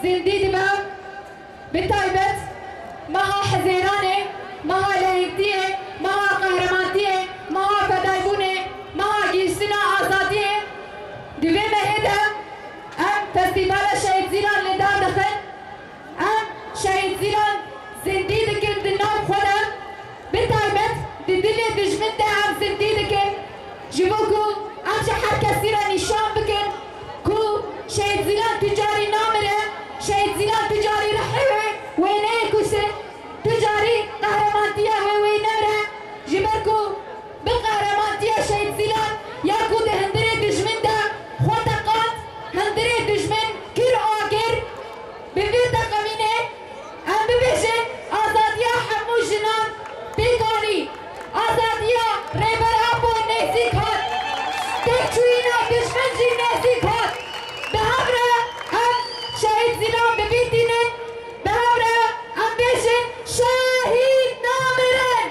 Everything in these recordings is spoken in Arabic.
زنديد ما بتايبت مها حزيرانه مها لهيتيه مها قهرمانتيه مها فدايبونه مها جيشنا آزاديه دوی مهده ام فستیوال شهید زیلان لدار دخل ام شهید زیلان زندید کن دنام خودم بتايبت دل دجمن ده ام زندید کن جبوكو ام شحر کسی را نشان بکن کو شهید زیلان تجاری نامره شهید زیلان تجاری رحوه وینه کسه تجاری قهرمانتیه وینه جبركو بالقهرمانتية شهيد زيلان ياكو ده هندري دجمن ده خواتقات هندري دجمن كير آگر ببيتا قمينه هم ببيشن آزادية حمو جنان بيقاني آزادية ريبر أبو نيسيك هات تكشوينا دجمن جي نيسيك هات بهمرا هم شهيد زيلان ببيتينن بهمرا هم بيشن شهيد نامرن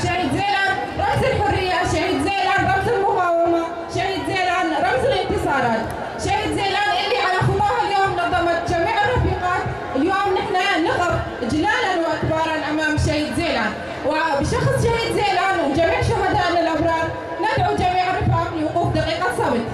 شهيد زيلان رمز الحرية، شهيد زيلان رمز المقاومة، شهيد زيلان رمز الانتصارات، شهيد زيلان اللي على خطاها اليوم نظمت جميع الرفيقات، اليوم نحن نقف جلالا واكبارا امام شهيد زيلان، وبشخص شهيد زيلان وجميع شهدائنا الابرار ندعو جميع الرفاق لوقوف دقيقة صمت.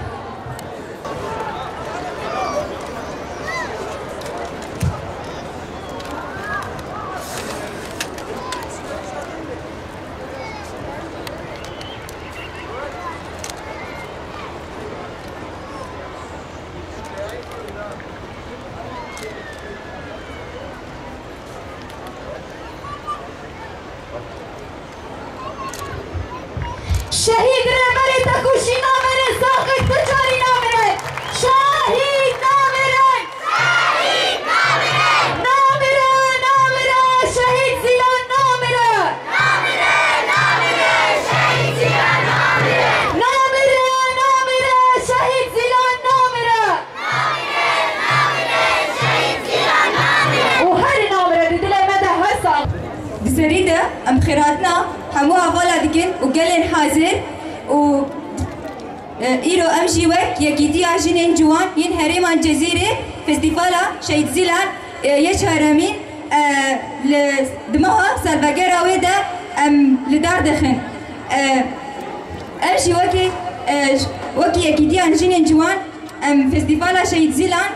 شهيد رمري تكوشي نامرن ساقط تجاري نامرن شهيد نامرن شهيد نامرن نامرن نامرن شهيد زيلان نامرن نامرن نامرن شهيد زيلان نامرن نامرن نامرن شهيد زيلان نامرن نامرن نامرن شهيد زيلان نامرن وهر نامرن دلي مدى هسا بسريدة ام خيراتنا همو أفضل دكين وقلن حاضر و إيرو أمشي وك يكيدي عجين جوان ين هرمان جزيرة فستيفالا شهيد زيلان يشهرمين دمها سالفاجرا ويدا لدار دخن أمشي وكي يكيدي عجين جوان فستيفالا شهيد زيلان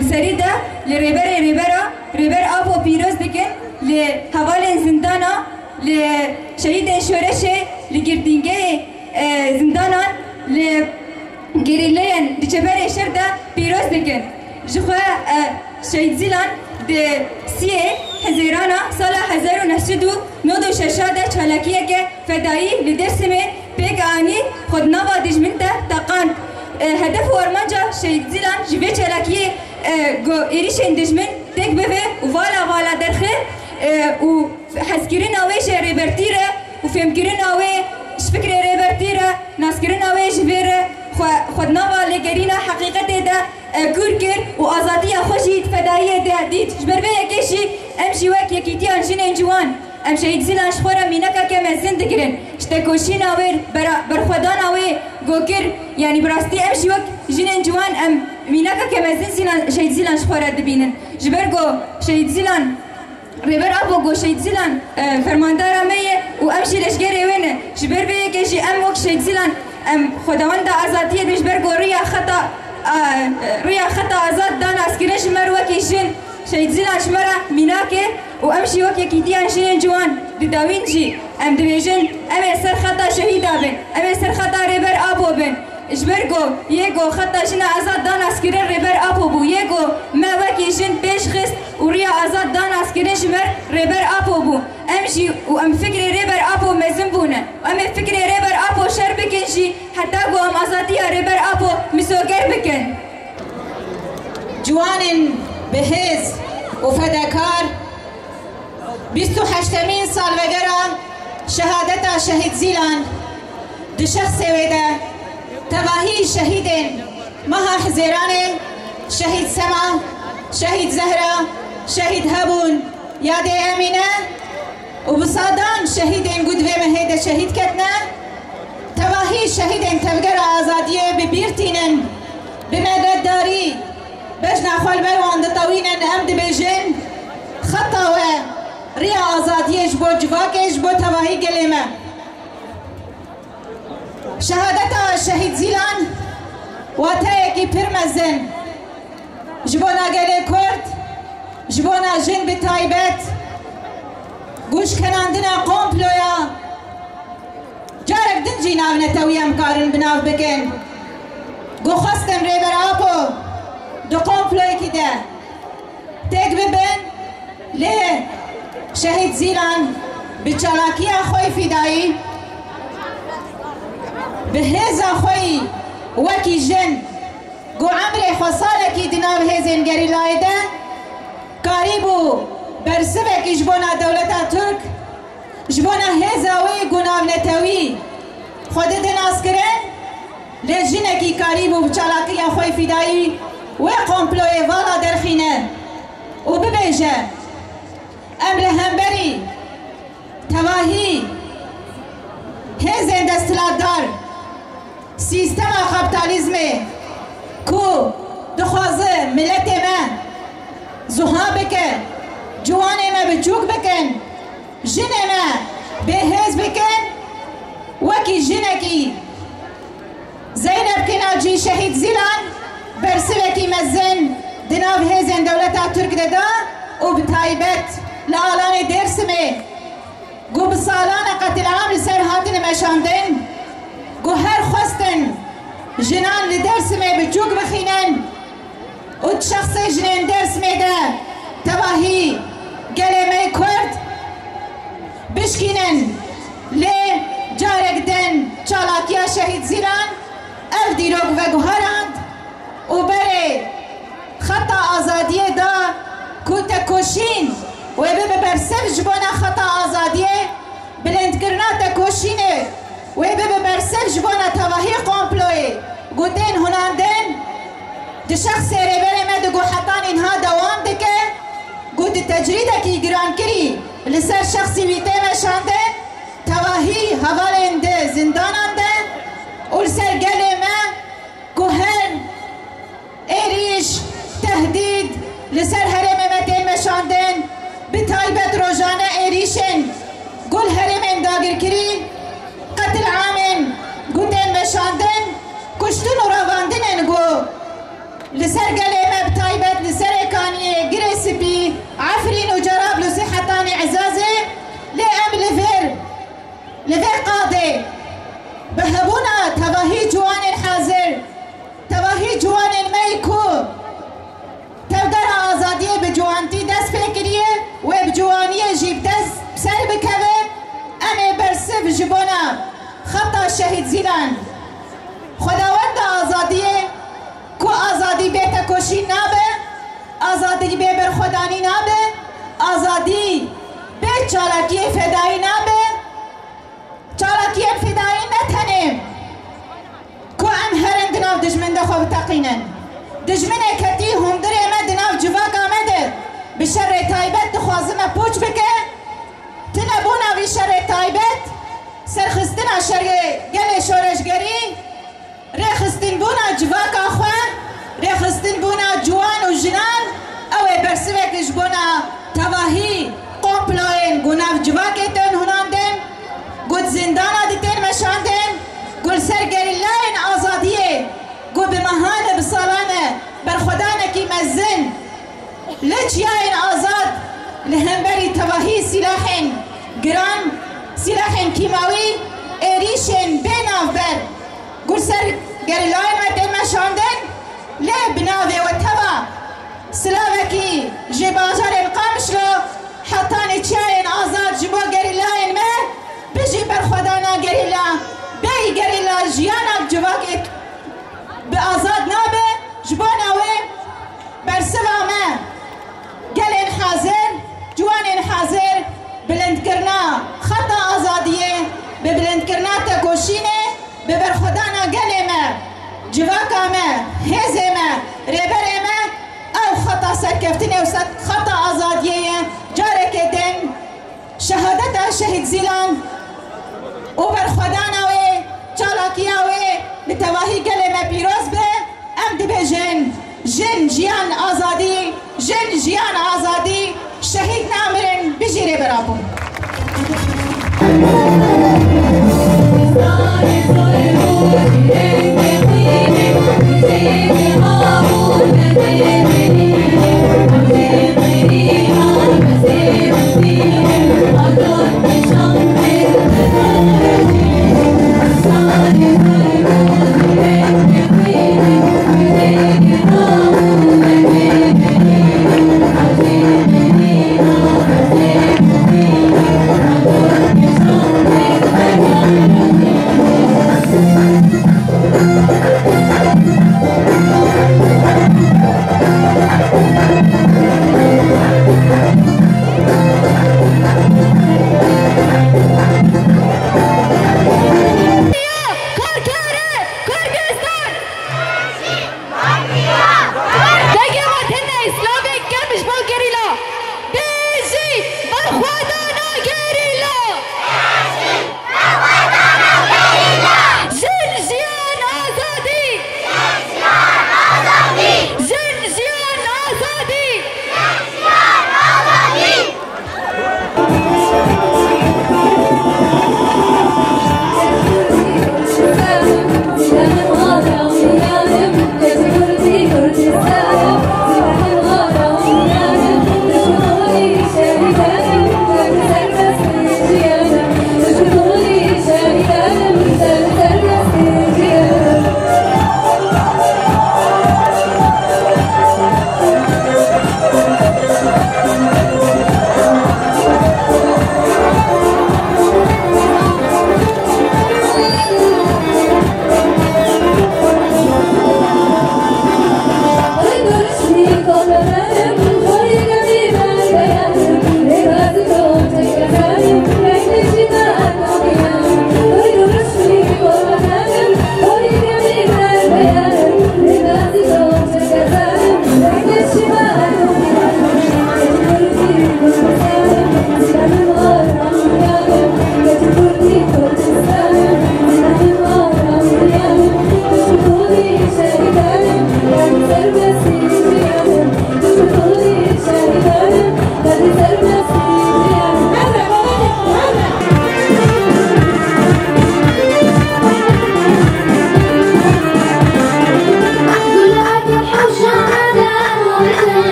بسريدة لريبر أبو بيروز دكين لهوالين زندانا لشهيد شورشة لجردينجي زندانا لجريلين دجبر شردا بيروز دكن جخوا شهيد زيلان د سيه حزيرانا سال 1996 ششادة چالاكية فدائي لدرسمه بيك آني خدنا وادج من تقان هدف ورمانجا شهيد زيلان جبه چالاكية جو إيريشين دجمن تك بفه ووالا درخه و حسكرين اوي ريبرتيره وفهمكرين اوي شفكر ريبرتيره ناسكرين اوي جبيره خدنا لقرينا حقيقة ده كوركر وازادية خوشي فدائية ده ديت جبر بيه كيشي امشي واك يكيتي انجين جوان ام شهيد زيلان شخورا مينكا كما زندگرن شتكوشين اوي برخودان اوي گوكر يعني براستي امشي واك جين جوان ام مينكا كما زين شهيد زيلان شخورا دبينن جبرگو شهيد زيلان ريبر أبو جو شهيد زيلان فرماندارا مية وأمشي لشجري وين جبر بيه كيجي أم وك شهيد زيلان أم خداوندا أزاتية بيجبر جو ريا خطأ أزات دانا أسكرش مروا كيجين شهيد زيلان شمرة ميناكي وأمشي وك يكيدي أنشين جوان دداوين جي أم دبيجن أم سر خطأ شهيدا بن أم سر خطأ ريبر أبو بن جبرگو یگو خطا جنا آزاد دان اسکرین ریبر آپو بو یگو ما وکی جن پیش خست و ریا آزاد دان اسکرین جمر ریبر آپو بو امشي و ام فکر ریبر آپو مزن بونه و ام فکر ریبر آپو شر بکن جی حتی گو ام آزادی ریبر آپو مسوگر بکن جوان بهز و فداکار 28 سال وگران شهادتا شهيد زيلان دو شخص ويدا تواهي شهيدين مها حزيراني شهيد سما شهيد زهرة شهيد هبون يادي أمينة وبصادان شهيدين قدوة مهيدة شهيد كتنا تواهي شهيدين تفقر آزادية ببيرتينن بمدد داري جبو جواكي جبو تواهي قليمة شهادتا شهيد زيلان واتايكي برمزن جبونا قلي كورد جبونا جن بتايبت قوش كان عندنا قومبلويا جارك دنجي ناو نتويا مقارن بناو بكن قو خستم ريبر آبو دو قومبلوي كده تيك ببن ليه شهيد زيلان بچالاكي خوي فدائي بهزا خوي وكي جن قو عمري خصالكي دناو هزين قري لايدا قريبو برسبك جبونا دولتا ترك جبونا هزاوي قناو نتوي خود دناس کرن لجنكي قريبو بچالاكي خوي فدائي وقومبلوي والا درخينه وببيجه امر همبري تواهي هزين دستلاتدار سيستم کابیتالیزم کو دخوازه ملت ما زوها بکن جوان ما بچوک بکن جن ما بهز بکن وکی جنکی زینب کناجی شهید زیلان برسوکی مزن دناب هزن دولتا ترک دادا و بتایبت لآلان درسمه گو بسالان قتل عام لسر هاتن مشاندن گو هر خواستن جنان لدرسمه بچوک بخینن و شخص جنان درسمه ده تواهی گلمه کرد بشکینن لی جارک دن چالاکیا شهید زیران اف دیروگ و گوهرند و بره خطا آزادیه دا کوتا کوشین و به برسف جبونا خطا آزادیه بلند کرنا تا کوشینه و به برسف جبونا تواهی قومپلوی گوتین هناندن ده شخص ریبر ما دگو حتان اینها دوام دکه گوت تجریده کی گران کری لسر شخصی ویته مشانده تواهی حوالنده زندانانده و لسر گل ما گوهن ایریش تهدید لسر هرم متین مشاندن بتایبت روزانه ایریشن گل هرم داگر کری قتل عامن گوتن مشاندن کشتن و رواندن گو لسر گلمه بتایبت لسر اکانیه گریس بی عفرین و جراب لصحتان عزازه لأم لفر قاضي بهبونا تواهي جوان حاضر تواهي جوان ميكو تقدر آزادية بجوانتي دست فكرية وبجوانية جيب دست سر بكوه امي برسف جبونا خطا شهيد زيلان خداوند آزادية کو آزادی بیت کوشی نابه آزادی بی برخودانی نابه آزادی به چالاکی فدایی نابه چالاکی فدایی نتنیم کو ام هرن دناو دجمن دخو بتقینن دجمن کتی هندره ما دناو جواک آمده بشر تایبت دخوازم پوچ بکه تنبونا بی شر تایبت سرخستنا شر گل شورشگری رخستن بونا جواک آخوان رخستن بونا جوان و جنان او برسوک جبونا تواهی قومپلوین گوناف جواکتن هناندن گود زندانا دیتن مشاندن گل سرگریلاین آزادیه گو بمهانه بسالانه برخودانه کی مزن لچیاین آزاد لهمبری تواهی سلاحن گران سلاحن کیماوی ایریشن بیناف بر گل سرگریلاین مدن مشاندن لا بناوي وتوا سلامكي جباجر القمشلو حطاني تشاين آزاد جبو قريلاين ما بيجي برخدانا قريلا بي قريلا جيانا جواك بآزاد نابه جبونا وي برسوا ما قلن حاضر جوان حاضر بلند كرنا خطا آزادية ببلند كرنا تكوشينه ببرخدانا قلمه جواكا ما هزه ما ريبر ما او خطا سركفتني و خطا آزادية جارك دن شهادتا شهيد زيلان و برخدانا وي چالاكيا وي بتواهي قلمه بيروز به ام دي بجن جن جيان آزادي جن جيان آزادي شهيد نامرن بجي ريبر ابون Hey